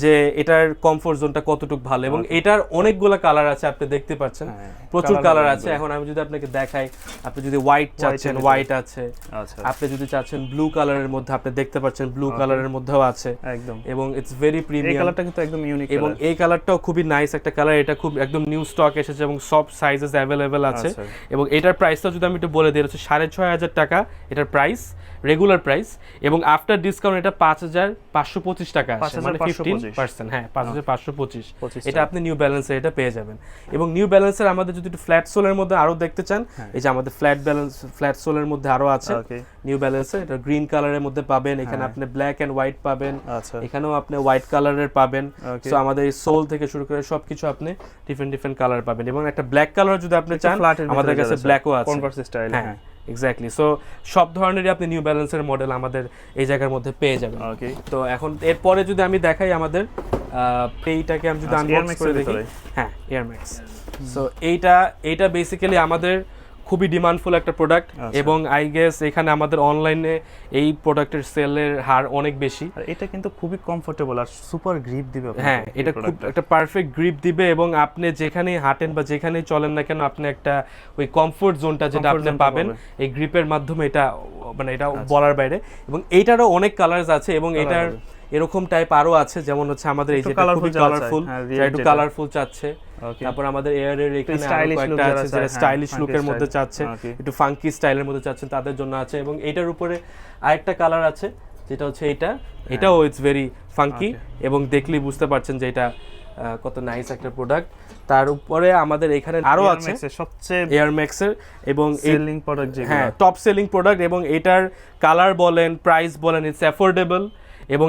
যে এটার কমফোর্ট জোনটা কতটুকু ভালো। এবং এটার অনেকগুলো কালার আছে, আপনি দেখতে পাচ্ছেন প্রচুর কালার আছে। এখন আমি যদি আপনাকে দেখাই, আপনি যদি হোয়াইট চাচ্ছেন হোয়াইট আছে, আপনি যদি চাচ্ছেন ব্লু কালারের মধ্যে আপনি দেখতে পাচ্ছেন ব্লু কালারের মধ্যেও আছে একদম, এবং ইটস ভেরি প্রিমিয়াম। এই কালারটা কিন্তু একদম ইউনিক এবং এই কালারটাও খুবই নাইস একটা কালার, এটা খুব একদম নিউ স্টক এসেছে এবং সব সাইজেস অ্যাভেলেবেল আছে। এবং এটার প্রাইসটা যদি আমি একটু বলে দিই, হচ্ছে 6,500 টাকা এটার প্রাইস, রেগুলার প্রাইস, এবং আফটার ডিসকাউন্ট এটা 5,525 টাকা আসে, মানে 15%। হ্যাঁ, 5,525 এটা আপনি নিউ ব্যালেন্সে এটা পেয়ে যাবেন। এবং নিউ ব্যালেন্সের আমাদের যদি একটু ফ্ল্যাট সোলের মধ্যে আরো দেখতে চান, এই যে আমাদের ফ্ল্যাট সোলের মধ্যে আরো আছে নিউ ব্যালেন্সে, এটা গ্রিন কালারের মধ্যে পাবেন, এখানে আপনি ব্ল্যাক এন্ড হোয়াইট পাবেন, এখানেও আপনি হোয়াইট কালারের পাবেন। সো আমাদের এই সোল থেকে শুরু করে সবকিছু আপনি ডিফারেন্ট কালার পাবেন। এবং একটা ব্ল্যাক কালার যদি আপনি চান, আমাদের কাছে ব্ল্যাকও আছে, কনভার্স স্টাইল। হ্যাঁ, এক্স্যাক্টলি। সো সব ধরনেরই আপনি নিউ ব্যালেন্সের মডেল আমাদের এই জায়গার মধ্যে পেয়ে যাবেন। ওকে, তো এখন এরপরে যদি আমি দেখাই আমাদের এইটাকে আমি যদি আনবক্স করে দেখি, হ্যাঁ, এয়ার ম্যাক্স। সো এইটা বেসিক্যালি আমাদের খুবই ডিমান্ডফুল একটা প্রোডাক্ট, এবং আই গেস এখানে আমাদের অনলাইনে এই প্রোডাক্টের সেলের হার অনেক বেশি। এটা কিন্তু খুবই কমফোর্টেবল আর সুপার গ্রিপ দিবে। হ্যাঁ, এটা খুব একটা পারফেক্ট গ্রিপ দিবে, এবং আপনি যেখানেই হাঁটেন বা যেখানেই চলেন না কেন, আপনি একটা ওই কমফোর্ট জোনটা যেটা আপনি পাবেন এই গ্রিপের মাধ্যমে, এটা মানে এটা বলার বাইরে। এবং এইটারও অনেক কালারস আছে, এবং এটার এরকম টাইপ আরো আছে, যেমন হচ্ছে আমাদের এই যে খুবই কালারফুল, একটু কালারফুল চাচ্ছে। তারপর আমাদের এয়ারের এখানে কয়েকটা আছে যারা স্টাইলিশ লুকের মধ্যে চাচ্ছে, একটু ফাঙ্কি স্টাইলের মধ্যে চাচ্ছেন, তাদের জন্য আছে। এবং এটার উপরে আরেকটা কালার আছে যেটা হচ্ছে এটাও ইটস ভেরি ফাঙ্কি, এবং দেখলেই বুঝতে পারছেন যে এটা কত নাইস একটা প্রোডাক্ট। তার উপরে আমাদের এখানে আরো আছে সবচেয়ে এয়ার ম্যাক্সের এবং সেলিং প্রোডাক্ট, হ্যাঁ, টপ সেলিং প্রোডাক্ট, এবং এটার কালার বলেন, প্রাইস বলেন, ইটস অ্যাফোর্ডেবল, এবং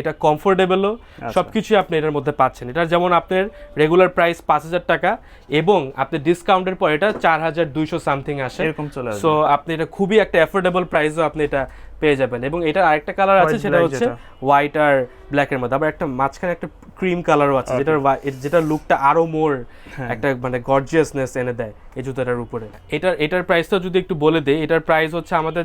এটা কমফোর্টেবলও, সবকিছু আপনি এটার মধ্যে পাচ্ছেন। এটার যেমন আপনার রেগুলার প্রাইস 5,000 টাকা, এবং আপনি ডিসকাউন্টের পর এটা 4,200 সামথিং আসে, এরকম চলে আসে। সো আপনি এটা খুবই একটা অ্যাফোর্ডেবল প্রাইসও আপনি এটা পেয়ে যাবেন। এবং এটার আরেকটা কালার আছে, সেটা হচ্ছে হোয়াইট আর ব্ল্যাকের মধ্যে, আবার একটা মাঝখানে একটা ক্রিম কালারও আছে, যেটা লুকটা আরো মোর একটা মানে গর্জিয়াসনেস এনে দেয় এই জুতাটার উপরে। এটার প্রাইসটা যদি একটু বলে দেই, এটার প্রাইস হচ্ছে আমাদের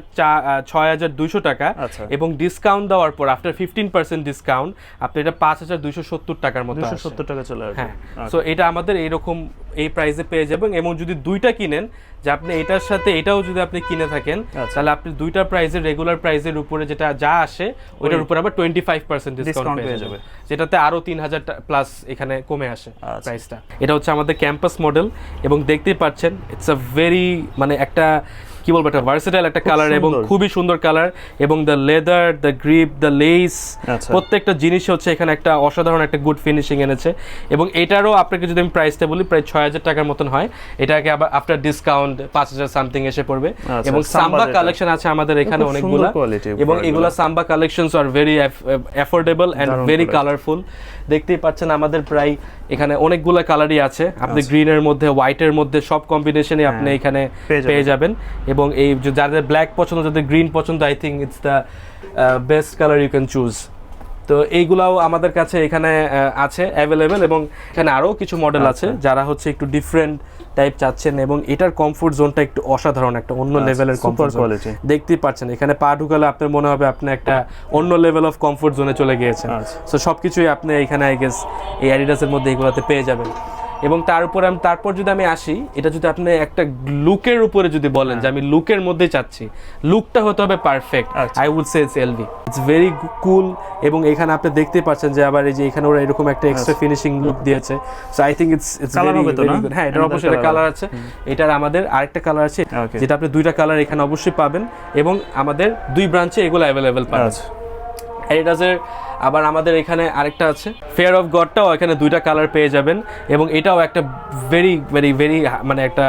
6,200 টাকা, এবং ডিসকাউন্ট দেওয়ার পর আফটার 15% ডিসকাউন্ট আপনি এটা 5,270 টাকার মতো, 270 টাকা চলে আসবে। হ্যাঁ, সো এটা আমাদের এইরকম এই প্রাইসে পেয়ে যাবেন। এবং যদি দুইটা কিনেন, যে আপনি এটার সাথে এটাও যদি আপনি কিনে থাকেন, তাহলে আপনি দুইটা প্রাইসের রেগুলার প্রাইসের উপরে যেটা যা আসে ওইটার উপর আবার 25% ডিসকাউন্ট পেয়ে যাবে, যেটাতে আরো 3,000 প্লাস এখানে কমে আসে প্রাইসটা। এটা হচ্ছে আমাদের ক্যাম্পাস মডেল, এবং দেখতেই পাচ্ছেন ইটস আ ভেরি মানে একটা কি বলবো, একটা ভার্সেটাইল একটা কালার, এবং খুবই সুন্দর কালার, এবং the leather, the grip, the lace, প্রত্যেকটা জিনিস হচ্ছে এখানে একটা অসাধারণ একটা গুড ফিনিশিং এনেছে। এবং এটারও আপনাকে যদি আমি প্রাইসটা বলি, প্রায় 6,000 টাকার মতন হয়, এটাকে আবার আফটার ডিসকাউন্ট 5,000 সামথিং এসে পড়বে। এবং সাম্বা কালেকশন আছে আমাদের এখানে অনেকগুলো, এবং এগুলা সাম্বা collections are very affordable and very colourful. দেখতেই পাচ্ছেন আমাদের প্রায় এখানে অনেকগুলো কালারই আছে, আপনি গ্রিনের মধ্যে, হোয়াইটের মধ্যে, সব কম্বিনেশনে আপনি এখানে পেয়ে যাবেন। এবং এই যাদের ব্ল্যাক পছন্দ, যাদের গ্রিন পছন্দ, I think it's the best colour you can choose. তো এইগুলাও আমাদের কাছে এখানে আছে অ্যাভেলেবেল, এবং এখানে আরও কিছু মডেল আছে যারা হচ্ছে একটু ডিফারেন্ট টাইপ চাচ্ছেন, এবং এটার কমফোর্ট জোনটা একটু অসাধারণ, একটা অন্য লেভেলের কমফোর্ট কোয়ালিটি। দেখতেই পাচ্ছেন এখানে পা ঢুকালে আপনার মনে হবে আপনি একটা অন্য লেভেল অফ কমফোর্ট জোনে চলে গিয়েছেন। সো সবকিছুই আপনি এখানে আই গেস এই অ্যাডিডাসের মধ্যে এগুলোতে পেয়ে যাবেন। এবং তারপর যদি আমি আসি, এটা যদি আপনি একটা লুকের উপরে যদি বলেন যে আমি লুকের মধ্যে চাচ্ছি, লুকটা হতে হবে perfect, I would say it's LV. It's very cool. এবং এখানে আপনি দেখতে পাচ্ছেন যে আবার এই যে এখানে ওরা এরকম একটা এক্সট্রা ফিনিশিং লুক দিয়েছে। So I think it's colour হবে তো না? হ্যাঁ, এটার অবশ্যই একটা কালার আছে। এটার আমাদের আরেকটা কালার আছে, যেটা আপনি দুইটা কালার এখানে অবশ্যই পাবেন, এবং আমাদের দুই ব্রাঞ্চে এগুলো অ্যাভেলেবেল পাবেন। এডিডাসের আবার আমাদের এখানে আরেকটা আছে, ফেয়ার অফ গডটাও এখানে দুইটা কালার পেয়ে যাবেন, এবং এটাও একটা ভেরি ভেরি ভেরি মানে একটা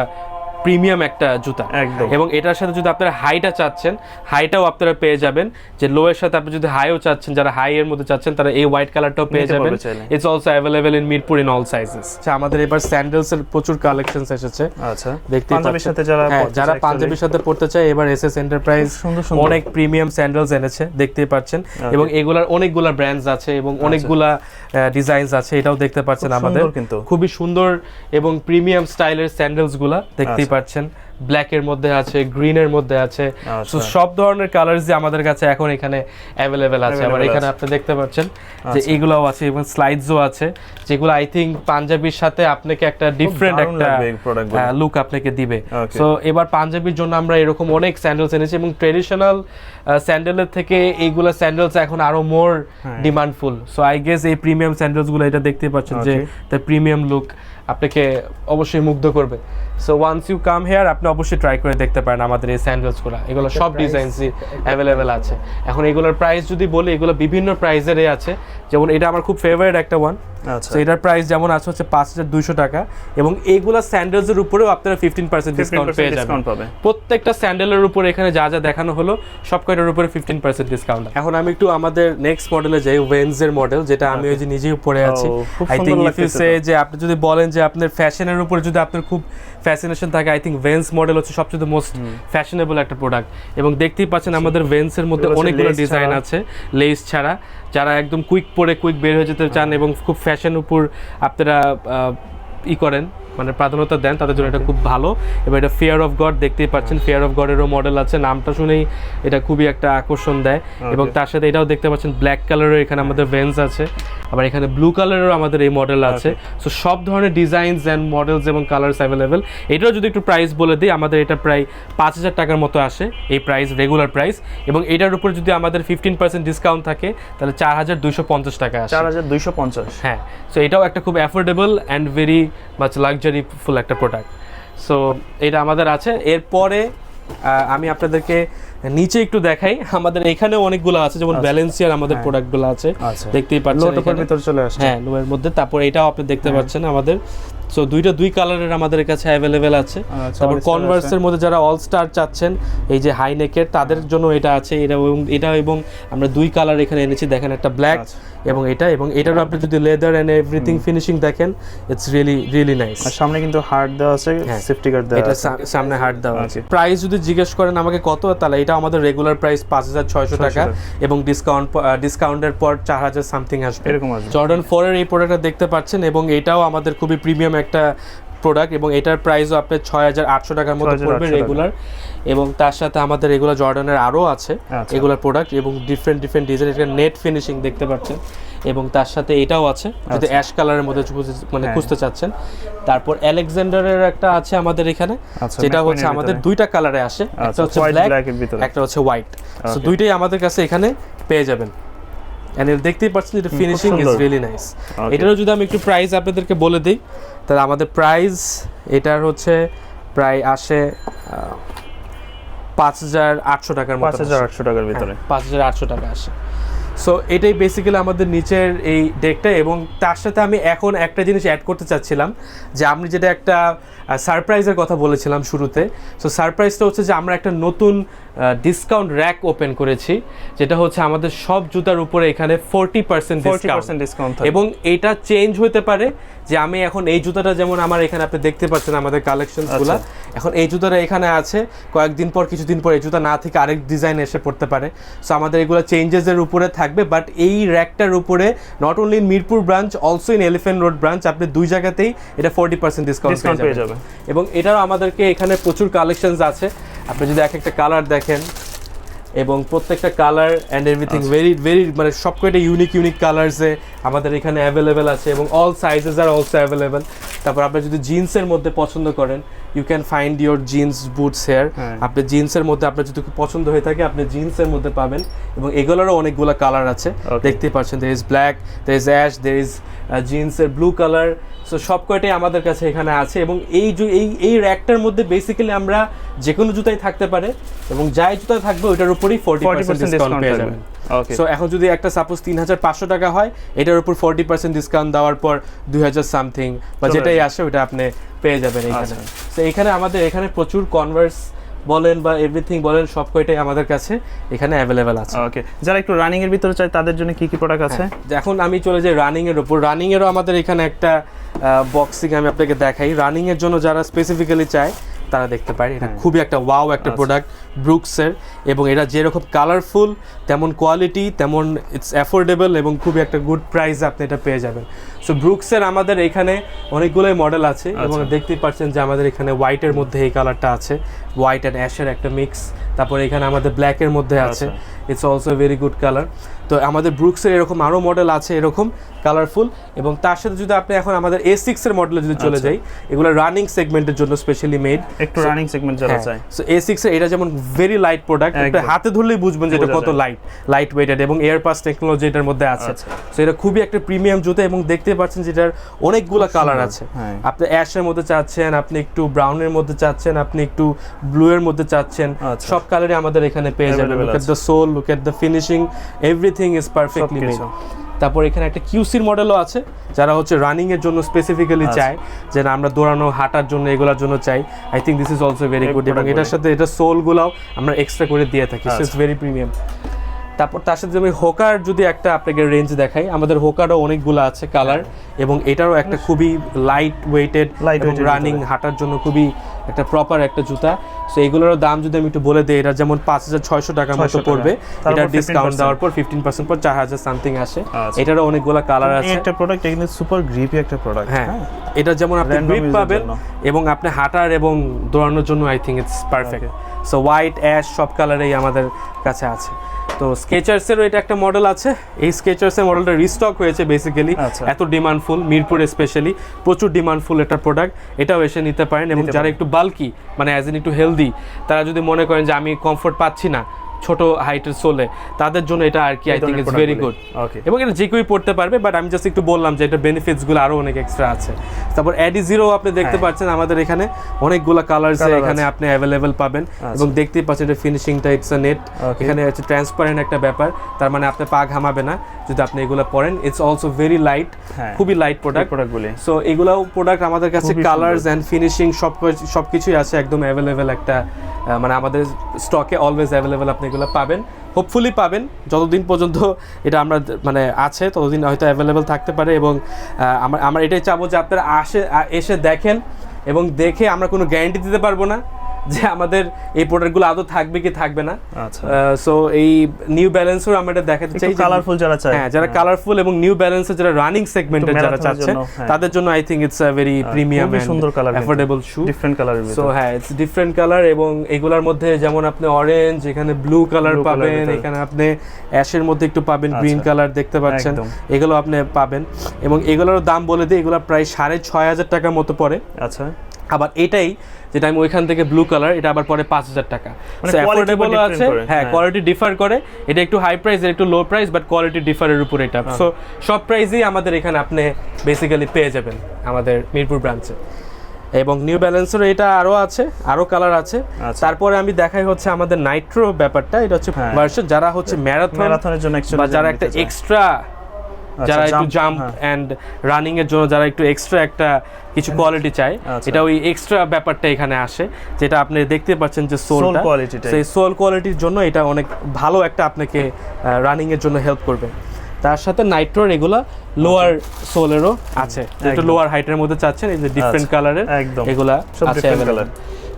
প্রিমিয়াম একটা জুতা একদম। এবং এটার সাথে যদি আপনারা হাইটা চাচ্ছেন, হাইটাও আপনারা পেয়ে যাবেন। যে লো এর সাথে আপনি যদি হাইও চাচ্ছেন, যারা হাই এর মধ্যে চাচ্ছেন তারা এই হোয়াইট কালারটাও পেয়ে যাবেন। It's also available in Mirpur in all sizes. আচ্ছা, আমাদের এবার স্যান্ডেলস এর প্রচুর কালেকশনস এসেছে। আচ্ছা, দেখতে পাঞ্জাবির সাথে যারা পাঞ্জাবির সাথে পড়তে চায়, এবার এসএস এন্টারপ্রাইজ অনেক প্রিমিয়াম স্যান্ডেলস এনেছে, দেখতেই পাচ্ছেন। এবং এগুলার অনেকগুলা ব্র্যান্ডস আছে এবং অনেকগুলা ডিজাইনস আছে, এটাও দেখতে পাচ্ছেন। আমাদের খুবই সুন্দর এবং প্রিমিয়াম স্টাইলের স্যান্ডেলস গুলা দেখতেই পাচ্ছেন। ব্ল্যাক এর মধ্যে আছে, গ্রিন এর মধ্যে আছে, সো সব ধরনের কালারস যে আমাদের কাছে এখন এখানে অ্যাভেলেবেল আছে। আবার এখানে আপনি দেখতে পাচ্ছেন যে এগুলাও আছে এবং স্লাইডসও আছে, যেগুলো আই থিংক পাঞ্জাবির সাথে আপনাকে একটা ডিফারেন্ট একটা লুক আপনাকে দিবে। সো এবার পাঞ্জাবির জন্য আমরা এরকম অনেক স্যান্ডেলস এনেছি, এবং ট্রেডিশনাল স্যান্ডেলের থেকে এইগুলা স্যান্ডেলস এখন আরো মোর ডিমান্ডফুল। সো আই গেস এই প্রিমিয়াম স্যান্ডেলস গুলো এটা দেখতে পাচ্ছেন যে দ্য প্রিমিয়াম লুক আপনাকে অবশ্যই মুগ্ধ করবে। So once you come here, আপনি অবশ্যই ট্রাই করে দেখতে পারেন আমাদের এই স্যান্ডেলসগুলো। এগুলো সব ডিজাইনসই অ্যাভেলেবেল আছে। এখন এগুলোর প্রাইস যদি বলি, এগুলো বিভিন্ন প্রাইসেরই আছে। যেমন এটা আমার খুব ফেভারিট একটা ওয়ান। তো এটার প্রাইস যেমন আছে হচ্ছে 5200 টাকা, এবং এইগুলা স্যান্ডেলসের উপরেও আপনারা 15% ডিসকাউন্ট পেয়ে যাবেন। প্রত্যেকটা স্যান্ডেলের উপরে এখানে যা যা দেখানো হলো সব কয়টার উপরে 15% ডিসকাউন্ট। এখন আমি একটু আমাদের নেক্সট মডেলে যাই, ওয়েন্সের মডেল, যেটা আমি ওই যে নিজেই পরে আছি। আই থিংক ইফ ইউ সে যে আপনি যদি বলেন যে আপনার ফ্যাশনের উপরে যদি আপনার খুব ফ্যাসিনেশন থাকে, আই থিংক ভেন্স মডেল হচ্ছে সবচেয়ে মোস্ট ফ্যাশনেবল একটা প্রোডাক্ট। এবং দেখতেই পাচ্ছেন আমাদের ভেন্সের মধ্যে অনেকগুলো ডিজাইন আছে লেস ছাড়া। যারা একদম কুইক পরে কুইক বের হয়ে যেতে চান এবং খুব ফ্যাশন উপর আপনারা করেন, মানে প্রাধান্যতা দেন, তাদের জন্য এটা খুব ভালো। এবার এটা ফেয়ার অফ গড দেখতেই পাচ্ছেন, ফেয়ার অফ গডেরও মডেল আছে, নামটা শুনেই এটা খুবই একটা আকর্ষণ দেয়। এবং তার সাথে এটাও দেখতে পাচ্ছেন ব্ল্যাক কালারের এখানে আমাদের ভেন্স আছে, আবার এখানে ব্লু কালারেরও আমাদের এই মডেল আছে। সো সব ধরনের ডিজাইনস অ্যান্ড মডেলস এবং কালার্স অ্যাভেলেবেল। এটাও যদি একটু প্রাইস বলে দিই, আমাদের এটা প্রায় 5000 টাকার মতো আসে এই প্রাইস, রেগুলার প্রাইস। এবং এটার উপর যদি আমাদের 15% ডিসকাউন্ট থাকে তাহলে 4250 টাকা আসে। 4250, হ্যাঁ। সো এটাও একটা খুব affordable and very much luxury ফুল একটা প্রোডাক্ট। সো এটা আমাদের আছে। এরপরে আমি আপনাদেরকে নিচে একটু দেখাই, আমাদের এখানে অনেকগুলো আছে, যেমন ব্যালেন্সিয়ার আমাদের প্রোডাক্টগুলো আছে, দেখতেই পাচ্ছেন ভিতর চলে আসছে। হ্যাঁ, লোয়ের মধ্যে। তারপর এটাও আপনি দেখতে পাচ্ছেন আমাদের। সো দুই কালারের আমাদের কাছে অ্যাভেলেবেল আছে। তারপর কনভার্সের মধ্যে যারা অল স্টার চাচ্ছেন, এই যে হাই নেকের, তাদের জন্য এটা আছে। এটা এবং আমরা দুই কালার এখানে এনেছি, দেখেন একটা ব্ল্যাক এবং এটা, এবং এটারও আপনি যদি লেদার এন্ড এভরিথিং ফিনিশিং দেখেন, ইটস রিয়েলি রিয়েলি নাইস। আর সামনে কিন্তু হার্ড দেওয়া আছে, সেফটি গার্ড দেওয়া আছে, এটা সামনে হার্ড দেওয়া আছে। প্রাইস যদি জিজ্ঞেস করেন আমাকে কত, তাহলে এটা আমাদের রেগুলার প্রাইস 5600 টাকা, এবং ডিসকাউন্টের পর 4000 সামথিং আসবে, এরকম আসবে। জর্ডান 4 এর এই প্রোডাক্টটা দেখতে পাচ্ছেন, এবং এটাও আমাদের খুবই প্রিমিয়াম একটা প্রোডাক্ট, এবং এটার প্রাইসও আপনার 6800 টাকার মতো পড়বে রেগুলার। এবং তার সাথে আমাদের রেগুলার জর্ডানের আরও আছে এগুলার প্রোডাক্ট, এবং ডিফারেন্ট ডিজাইন, এটা নেট ফিনিশিং দেখতে পাচ্ছেন। এবং তার সাথে এটাও আছে, যদি অ্যাশ কালারের মধ্যে মানে খুঁজতে চাচ্ছেন। তারপর আলেকজান্ডারের একটা আছে আমাদের এখানে, যেটা হচ্ছে আমাদের দুইটা কালারে আসে, একটা হচ্ছে ব্ল্যাক, একটা হচ্ছে হোয়াইট। সো দুইটাই আমাদের কাছে এখানে পেয়ে যাবেন। এন্ড দেখতেই পাচ্ছেন এটা ফিনিশিং ইজ রিয়েলি নাইস। এটারও যদি আমি একটু প্রাইস আপনাদেরকে বলে দিই, তাহলে আমাদের প্রাইস এটার হচ্ছে প্রায় আসে 5800 টাকার মতো, 5800 টাকার ভিতরে 5800 টাকা আসে। সো এটাই বেসিক্যালি আমাদের নিচের এই ডেকটা। এবং তার সাথে আমি এখন একটা জিনিস অ্যাড করতে চাচ্ছিলাম, যে আমি যেটা একটা সারপ্রাইজের কথা বলেছিলাম শুরুতে। সো সারপ্রাইজটা হচ্ছে যে আমরা একটা নতুন ডিসকাউন্ট র্যাক ওপেন করেছি, যেটা হচ্ছে আমাদের সব জুতার উপরে এখানে 40% ডিসকাউন্ট, এবং এটা চেঞ্জ হতে পারে। যে আমি এখন এই জুতাটা, যেমন আমার এখানে আপনি দেখতে পাচ্ছেন আমাদের কালেকশনসগুলো, এখন এই জুতাটা এখানে আছে, কয়েকদিন পর কিছুদিন পর এই জুতা না থেকে আরেক ডিজাইন এসে পড়তে পারে। সো আমাদের এগুলো চেঞ্জেসের উপরে থাকবে, বাট এই র্যাকটার উপরে not only in Mirpur branch, also in elephant road branch, আপনি দুই জায়গাতেই এটা 40% ডিসকাউন্ট পেয়ে যাবেন। এবং এটাও আমাদেরকে এখানে প্রচুর কালেকশনস আছে। আপনি যদি এক একটা কালার দেখেন, এবং প্রত্যেকটা colour and everything very very মানে সবকটা ইউনিক কালার্সে আমাদের এখানে অ্যাভেলেবেল আছে এবং অল সাইজেস আর অলসো অ্যাভেলেবেল। তারপর আপনি যদি জিন্সের মধ্যে পছন্দ করেন you can find your jeans boots here. আপনি জিন্সের মধ্যে আপনার যদি পছন্দ হয়ে থাকে আপনি জিন্সের মধ্যে পাবেন এবং এগুলোরও অনেকগুলো কালার আছে দেখতে পাচ্ছেন। There is black, there is ash, there is জিন্সের ব্লু কালার। সো সব কয়টাই আমাদের কাছে এখানে আছে এবং এই র্যাকটার মধ্যে বেসিক্যালি আমরা যে কোনো জুতাই থাকতে পারে এবং যাই জুতা থাকবে ওইটার উপরেই 40% ডিসকাউন্ট পেয়ে যাবেন। সো এখন যদি একটা সাপোজ 3,500 টাকা হয় এটার উপর 40% ডিসকাউন্ট দেওয়ার পর 2,000 সামথিং বা যেটাই আসে ওটা আপনি পেয়ে যাবেন এখানে। সো এখানে আমাদের এখানে প্রচুর কনভার্স বলেন বা এভরিথিং বলেন সব কয়টাই আমাদের কাছে এখানে অ্যাভেলেবেল আছে। ওকে, যারা একটু রানিং এর ভিতরে চায় তাদের জন্য কি কি প্রোডাক্ট আছে? এখন আমি চলে যাই রানিং এর উপর। রানিং এরও আমাদের এখানে একটা বক্সিং আমি আপনাকে দেখাই। রানিং এর জন্য যারা স্পেসিফিক্যালি চায় তারা দেখতে পারে এটা খুবই একটা ওয়াও একটা প্রোডাক্ট ব্রুকসের এবং এটা যেরকম কালারফুল তেমন কোয়ালিটি তেমন ইটস অ্যাফোর্ডেবল এবং খুবই একটা গুড প্রাইস আপনি এটা পেয়ে যাবেন। সো ব্রুকসের আমাদের এখানে অনেকগুলোই মডেল আছে এবং দেখতেই পাচ্ছেন যে আমাদের এখানে হোয়াইটের মধ্যে এই কালারটা আছে, হোয়াইট অ্যান্ড অ্যাশের একটা মিক্স। তারপরে এখানে আমাদের ব্ল্যাকের মধ্যে আছে, it's also very good colour. তো আমাদের ব্রুকসের এরকম আরও মডেল আছে এরকম কালারফুল এবং তার সাথে যদি আপনি এখন আমাদের A6 এর মডেলে যদি চলে যাই এগুলো রানিং সেগমেন্টের জন্য স্পেশালি মেড। একটু রানিং সেগমেন্ট যারা চায় সো A6 এর এটা যেমন ভেরি লাইট প্রোডাক্ট, এটা হাতে ধরলেই বুঝবেন যে এটা কত লাইট ওয়েটেড এবং এয়ার পাস টেকনোলজি এটার মধ্যে আছে। সো এটা খুবই একটা প্রিমিয়াম জুতা এবং দেখতে পাচ্ছেন যে এটার অনেকগুলো কালার আছে। আপনি অ্যাশের মধ্যে চাচ্ছেন, আপনি একটু ব্রাউনের মধ্যে চাচ্ছেন, আপনি একটু ব্লু এর মধ্যে চাচ্ছেন, সব কালারই আমাদের এখানে পেয়ে যাবেন। Look at the sole, look at the finishing, everything is perfectly made. তারপর এখানে একটা কিউসির মডেলও আছে যারা হচ্ছে রানিং এর জন্য স্পেসিফিক্যালি চায় যে না আমরা দৌড়ানো হাঁটার জন্য এগুলোর জন্য চাই। I think this is also very good এবং এটার সাথে এটা সোলগুলোও আমরা এক্সট্রা করে দিয়ে থাকি, সো ইটস ভেরি প্রিমিয়াম। তারপর তার সাথে আমি হোকার যদি একটা আপনাকে রেঞ্জ দেখাই, আমাদের হোকারও অনেকগুলো আছে কালার এবং এটারও একটা খুবই লাইট ওয়েটেড এবং রানিং হাঁটার জন্য খুবই একটা প্রপার একটা জুতা। সো এগুলোর দাম যদি আমি একটু বলে দিই, এটা যেমন 5,600 টাকার মতো পড়বে, এটা ডিসকাউন্ট দেওয়ার পর 15% পর 4,000 সামথিং আসে। এটারও অনেকগুলো কালার আছে। একটা প্রোডাক্ট কিন্তু সুপার গ্রিপি একটা প্রোডাক্ট। হ্যাঁ, এটা যেমন আপনি গ্রিপ পাবেন এবং আপনি হাঁটার এবং দৌড়ানোর জন্য I think it's perfect. So white ash সব কালারেই আমাদের কাছে আছে। তো স্কেচার্সেরও এটা একটা মডেল আছে। এই স্কেচার্সের মডেলটা রিস্টক হয়েছে বেসিক্যালি, এত ডিমান্ডফুল মিরপুর স্পেশালি প্রচুর ডিমান্ডফুল একটা প্রোডাক্ট। এটাও এসে নিতে পারেন এবং যারা একটু বাল্কি মানে অ্যাজ ইন একটু হেলদি তারা যদি মনে করেন যে আমি কমফোর্ট পাচ্ছি না ছোট হাইটের সোলে, তাদের জন্য এটা আর কি I think it's very good. এবং এটা যে কেউই পড়তে পারবে, বাট আমি জাস্ট একটু বললাম যে এটা বেনিফিটসগুলো আরও অনেক এক্সট্রা আছে। তারপর Adizero আপনি দেখতে পাচ্ছেন আমাদের এখানে অনেকগুলো কালার্স এখানে আপনি অ্যাভেলেবেল পাবেন এবং দেখতেই পাচ্ছেন এটা ফিনিশিংটা ইটস আ নেট। এখানে হচ্ছে ট্রান্সপারেন্ট একটা ব্যাপার, তার মানে আপনি পা ঘামাবে না যদি আপনি এগুলো পরেন। ইটস অলসো ভেরি লাইট, খুবই লাইট প্রোডাক্টগুলি। সো এগুলাও প্রোডাক্ট আমাদের কাছে কালার্স অ্যান্ড ফিনিশিং সব কিছুই আছে একদম অ্যাভেলেবেল একটা মানে আমাদের স্টকে অলওয়েজ অ্যাভেলেবেল আপনি এগুলো পাবেন, হোপফুলি পাবেন। যতদিন পর্যন্ত এটা আমরা মানে আছে ততদিন হয়তো অ্যাভেলেবেল থাকতে পারে এবং আমরা এটাই চাবো যে আপনারা এসে দেখেন এবং দেখে আমরা কোনো গ্যারান্টি দিতে পারবো না যে আমাদের এই প্রোডাক্টগুলো আদৌ থাকবে কি থাকবে না। সো এই নিউ ব্যালেন্সও আমরা এটা দেখাতে চাই কালারফুল যারা চায়, হ্যাঁ যারা কালারফুল এবং নিউ ব্যালেন্সের যারা রানিং সেগমেন্টের যারা চাচ্ছেন তাদের জন্য I think it's a very premium সুন্দর কালার, অ্যাফোর্ডেবল শু, ডিফারেন্ট কালার। সো হ্যাঁ ইটস ডিফারেন্ট কালার এবং এগুলোর মধ্যে যেমন আপনি অরেঞ্জ, এখানে ব্লু কালার পাবেন, এখানে আপনি অ্যাশের মধ্যে একটু পাবেন গ্রিন কালার দেখতে পাচ্ছেন, এগুলো আপনি পাবেন এবং এগুলোর দাম বলে দিই এগুলো প্রায় 6,500 টাকার মতো পড়ে। আচ্ছা, আবার এটাই যেটা আমি ওইখান থেকে ব্লু কালার এটা আবার পরে 5,000 টাকা। অ্যাফোর্ডেবল আছে, হ্যাঁ কোয়ালিটি ডিফার করে, এটা একটু হাই প্রাইস এর একটু লো প্রাইস, বাট কোয়ালিটি ডিফারের উপর এটা। সো সব প্রাইসেই আমাদের এখানে আপনি বেসিক্যালি পেয়ে যাবেন আমাদের মিরপুর ব্রাঞ্চে। এবং নিউ ব্যালেন্সের এটা আরও আছে, আরও কালার আছে। তারপরে আমি দেখাই হচ্ছে আমাদের নাইট্রো ব্যাপারটা, এটা হচ্ছে ভার্সন যারা হচ্ছে ম্যারাথনের জন্য বা যারা একটা এক্সট্রা যারা একটু জাম্প অ্যান্ড রানিং এর জন্য যারা একটু এক্সট্রা একটা কিছু কোয়ালিটি চায়, এটা ওই এক্সট্রা ব্যাপারটা এখানে আসে যেটা আপনি দেখতে পাচ্ছেন যে সোলটা, সেই সোল কোয়ালিটির জন্য এটা অনেক ভালো একটা আপনাকে রানিং এর জন্য হেল্প করবে। তার সাথে নাইট্রোর এগুলা লোয়ার সোলেরও আছে, একটু লোয়ার হাইটের মধ্যে চাচ্ছেন এই যে ডিফারেন্ট কালারের এগুলা আছে কালার।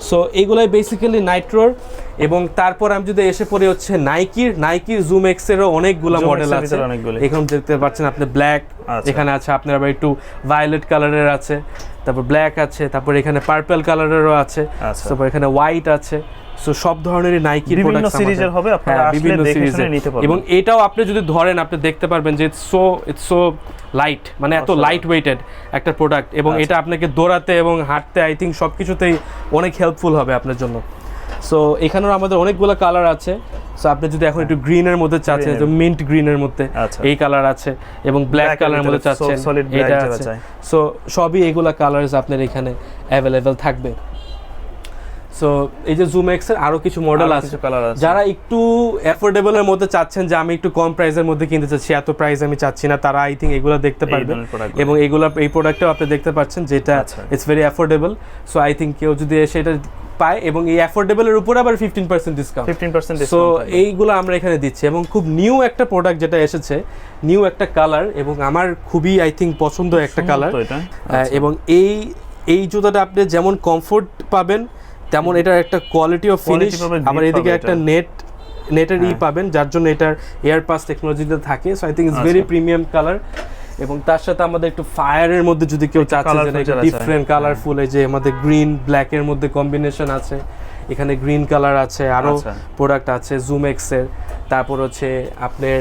সো এইগুলাই বেসিক্যালি নাইট্রোর। এবং তারপর আমি যদি এসে পড়ি হচ্ছে নাইকির জুম এক্সেরও অনেকগুলো মডেল আছে। এখানে দেখতে পাচ্ছেন আপনি ব্ল্যাক, এখানে আছে আপনার আবার একটু ভায়োলেট কালারের আছে, তারপর ব্ল্যাক আছে, তারপর এখানে পার্পল কালারেরও আছে, আচ্ছা। তারপর এখানে হোয়াইট আছে। সো সব ধরনেরই নাইকি বিভিন্ন প্রোডাক্টস সিরিজের হবে, আপনারা আসলে বিভিন্ন দেখে শুনে সিরিজের। নিতে পারবেন। এবং এটাও আপনি যদি ধরেন আপনি দেখতে পারবেন যে ইটস সো লাইট, মানে এত আচ্ছা। লাইট ওয়েটেড একটা প্রোডাক্ট, এবং আচ্ছা। এটা আপনাকে দৌড়াতে এবং হাঁটতে আই থিঙ্ক সব কিছুতেই অনেক হেল্পফুল হবে আপনার জন্য। সো এখানেও আমাদের অনেকগুলো কালার আছে। সো আপনি যদি এখন একটু গ্রিনের মধ্যে চাচ্ছেন, Green-এর। যে মিন্ট গ্রিনের মধ্যে আচ্ছা। এই কালার আছে, এবং ব্ল্যাক Black-এর কালারের মধ্যে ভিতরে চাচ্ছেন solid black এটা যেটা আছে। চাই। সো সবই এগুলা কালারস আপনার এখানে অ্যাভেলেবেল থাকবে। সো এই যে জুম এক্স এর আরো কিছু মডেল আরো আছে, কিছু কালার আছে। যারা একটু অ্যাফোর্ডেবলের মধ্যে চাচ্ছেন যে আমি একটু কম প্রাইসের মধ্যে কিনতে চাচ্ছি, এত প্রাইস আমি চাচ্ছি না, তারা আই থিঙ্ক এগুলো দেখতে এই পারবেন। ধরনের product গুলো। এবং এই প্রোডাক্টটাও আপনি দেখতে পাচ্ছেন যেটা আচ্ছা। It's very affordable. So I think কেউ যদি এসে এটা পায়, এবং এই অ্যাফোর্ডেবলের উপর আবার 15% ডিসকাউন্ট। 15% so discount. এইগুলো আমরা এখানে দিচ্ছি, এবং খুব নিউ একটা প্রোডাক্ট যেটা এসেছে, নিউ একটা কালার, এবং আমার খুবই আই থিঙ্ক পছন্দ একটা কালার। এবং এই জুতাটা আপনি যেমন কমফোর্ট পাবেন, তেমন এটার একটা কোয়ালিটি অফ ফিনিশ, Quality পাবেন, আবার grip এদিকে পাবে একটা এটা। নেটের হ্যাঁ। পাবেন, যার জন্য এটার এয়ার পাস টেকনোলজিতে থাকে। সো আই থিঙ্ক ইটস আচ্ছা। Very premium colour. এবং তার সাথে আমাদের একটু ফায়ারের মধ্যে যদি কেউ চাচ্ছে colourful যে যারা ডিফারেন্ট চায়। কালারফুল, এই যে আমাদের গ্রিন ব্ল্যাক এর মধ্যে কম্বিনেশন আছে, এখানে গ্রিন কালার আছে, আরো আচ্ছা। প্রোডাক্ট আছে জুম এক্স এর। তারপর হচ্ছে আপনার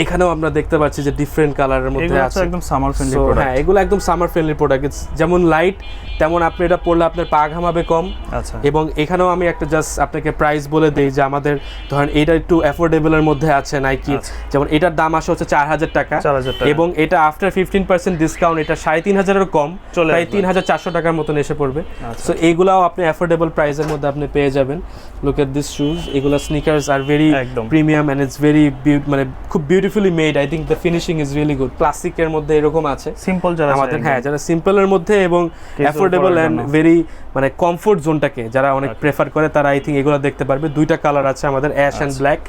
এখানেও আমরা দেখতে পাচ্ছি যে ডিফারেন্ট কালারের মধ্যে এগুলো আছে। হচ্ছে একদম সামার ফ্রেন্ডলি So, প্রোডাক্ট। হ্যাঁ, এগুলো একদম সামার ফ্রেন্ডলি প্রোডাক্ট। যেমন লাইট, তেমন আপনি এটা পরলে আপনার পা ঘামাবে কম। আচ্ছা। এবং এখানেও আমি একটা জাস্ট আপনাকে প্রাইস বলে দেই যে আমাদের ধরেন এটা একটু অ্যাফোর্ডেবলের মধ্যে আছে নাইকি। আচ্ছা। যেমন এটার দাম আসে হচ্ছে 4000 টাকা, 4000 টাকা। এবং এটা আফটার 15% ডিসকাউন্ট এটা 3500 কম, চলে প্রায় আসবে। 3400 টাকার মতন এসে পড়বে। আচ্ছা। সো এইগুলাও আপনি অ্যাফোর্ডেবল প্রাইসের মধ্যে আপনি পেয়ে যাবেন। লুক এট দিস শুজ, এগুলা স্নিকার্স আর ভেরি একদম। প্রিমিয়াম এন্ড ইটস ভেরি মানে খুব beautifully made. I think the finishing is really good. প্লাস্টিকের মধ্যে এরকম আছে সিম্পল যারা আমাদের, চায় হ্যাঁ, একদম। যারা সিম্পলের মধ্যে এবং অ্যাফোর্ডেবল পরার এন্ড জন্য। ভেরি মানে কমফোর্ট জোনটাকে যারা অনেক Okay. প্রেফার করে, তারা আই থিঙ্ক এগুলো দেখতে পারবে। দুইটা কালার আছে আমাদের, অ্যাশ অ্যান্ড আচ্ছা। ব্ল্যাক।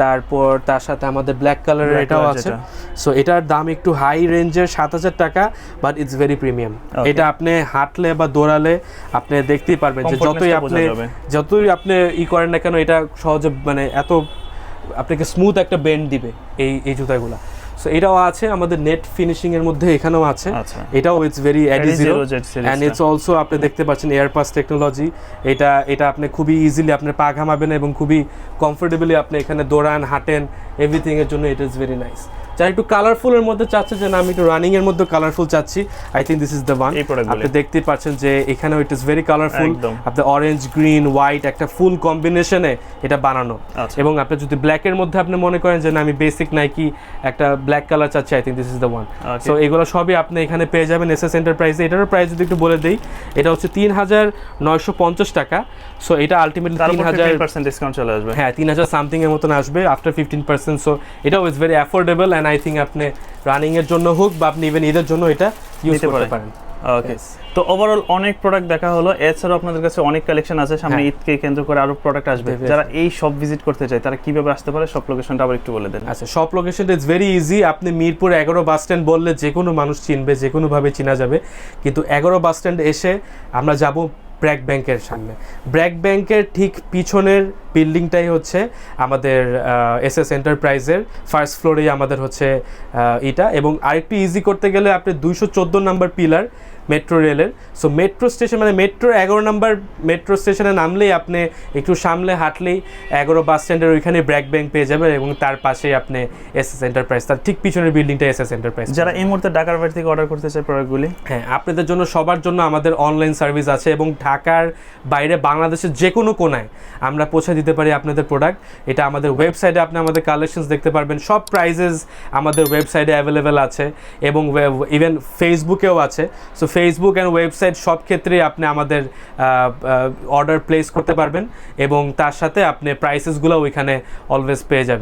তারপর তার সাথে আমাদের ব্ল্যাক কালারের Black এটাও color আছে। যেটা। সো এটার দাম একটু হাই রেঞ্জের, 7000 টাকা, but it's very premium. Okay. এটা আপনি হাঁটলে বা দৌড়ালে আপনি দেখতেই পারবেন যে Comfortness-টা যতই আপনি করেন না কেন, এটা সহজে মানে এত আপনাকে স্মুথ একটা বেন্ড দিবে এই জুতাগুলা। সো এটাও আছে আমাদের নেট ফিনিশিং এর মধ্যে, এখানেও আছে। আচ্ছা। এটাও it's very Adizero Adizero Jet series and টা। ইটস অলসো আপনি দেখতে পাচ্ছেন এয়ার পাস টেকনোলজি। এটা আপনি খুবই ইজিলি আপনার পা ঘামাবেন এবং খুবই কমফোর্টেবলি আপনি এখানে দৌড়ান, হাঁটেন, এভরিথিং এর জন্য ইট ইজ ভেরি নাইস। যারা একটু কালারফুল এর মধ্যে চাচ্ছে যে না আমি একটু রানিং এর মধ্যে কালারফুল চাচ্ছি, I think this is the one. এই productগুলো। আপনি দেখতেই পাচ্ছেন যে এখানেও ইট ইজ ভেরি কালারফুল। একদম। আপনি অরেঞ্জ, গ্রিন, হোয়াইট একটা ফুল কম্বিনেশনে এটা বানানো। আচ্ছা। এবং আপনি যদি ব্ল্যাক এর মধ্যে আপনি মনে করেন যে না আমি বেসিক নাইকি একটা ব্ল্যাক কালার চাচ্ছি, I think this is the one. Okay. So এগুলো সবই আপনি এখানে পেয়ে যাবেন এসএস এন্টারপ্রাইজে। এটারও প্রাইস যদি একটু বলে দেই, এটা হচ্ছে 3950 টাকা। সো এটা আলটিমেটলি তার উপর 3000, 15% ডিসকাউন্ট চলে আসবে। হ্যাঁ 3000 সামথিং এর মতন আসবে আফটার 15%। সো এটাও is very affordable and I think আপনি রানিং এর জন্য হোক বা আপনি ইভেন ঈদের জন্য এটা ইউজ নিতে করতে পারেন। পারেন। ওকে, Yes. তো ওভারঅল অনেক প্রোডাক্ট দেখা হলো। এছাড়াও আপনাদের কাছে অনেক কালেকশন আছে, সামনে হ্যাঁ। ঈদকে কেন্দ্র করে আরো প্রোডাক্ট আসবে। Definitely. যারা এই সব ভিজিট করতে চায় তারা কিভাবে আসতে পারে, সব লোকেশনটা আবার একটু বলে দেন। আচ্ছা, সব লোকেশনটা ইজ ভেরি ইজি। আপনি মিরপুর 11 বাস স্ট্যান্ড বললে যে কোনো মানুষ চিনবে, যে কোনোভাবে চিনা যাবে। কিন্তু 11 বাস স্ট্যান্ড এসে আমরা যাব ব্র্যাক ব্যাংকের সামনে। ব্র্যাক ব্যাংকের ঠিক পিছনের বিল্ডিংটাই হচ্ছে আমাদের এসএস এন্টারপ্রাইজের ফার্স্ট ফ্লোরেই আমাদের হচ্ছে এটা। এবং আরেকটু ইজি করতে গেলে আপনি 214 নাম্বার পিলার মেট্রো রেলের। সো মেট্রো স্টেশন মানে মেট্রো 11 নাম্বার মেট্রো স্টেশনে নামলেই আপনি একটু সামনে হাঁটলেই 11 বাস স্ট্যান্ডের ওইখানে ব্র্যাক ব্যাংক পেয়ে যাবেন, এবং তার পাশেই আপনি এসএস এন্টারপ্রাইজ, তার ঠিক পিছনের বিল্ডিংটা এসএস এন্টারপ্রাইজ। যারা এই মুহূর্তে ঢাকার বাইরে থেকে অর্ডার করতে চায় প্রোডাক্টগুলি, হ্যাঁ, আপনাদের জন্য সবার জন্য আমাদের অনলাইন সার্ভিস আছে, এবং ঢাকার বাইরে বাংলাদেশের যে কোনো কোনায় আমরা পৌঁছে দিতে পারি আপনাদের প্রোডাক্ট। এটা আমাদের ওয়েবসাইটে আপনি আমাদের কালেকশনস দেখতে পারবেন, সব প্রাইজেস আমাদের ওয়েবসাইটে অ্যাভেলেবেল আছে, এবং ইভেন ফেসবুকেও আছে। সো ফেসবুক অ্যান্ড ওয়েবসাইট সব ক্ষেত্রেই আপনি আমাদের অর্ডার প্লেস করতে পারবেন, এবং তার সাথে আপনি প্রাইসেসগুলো ওইখানে অলওয়েজ পেয়ে যাবেন।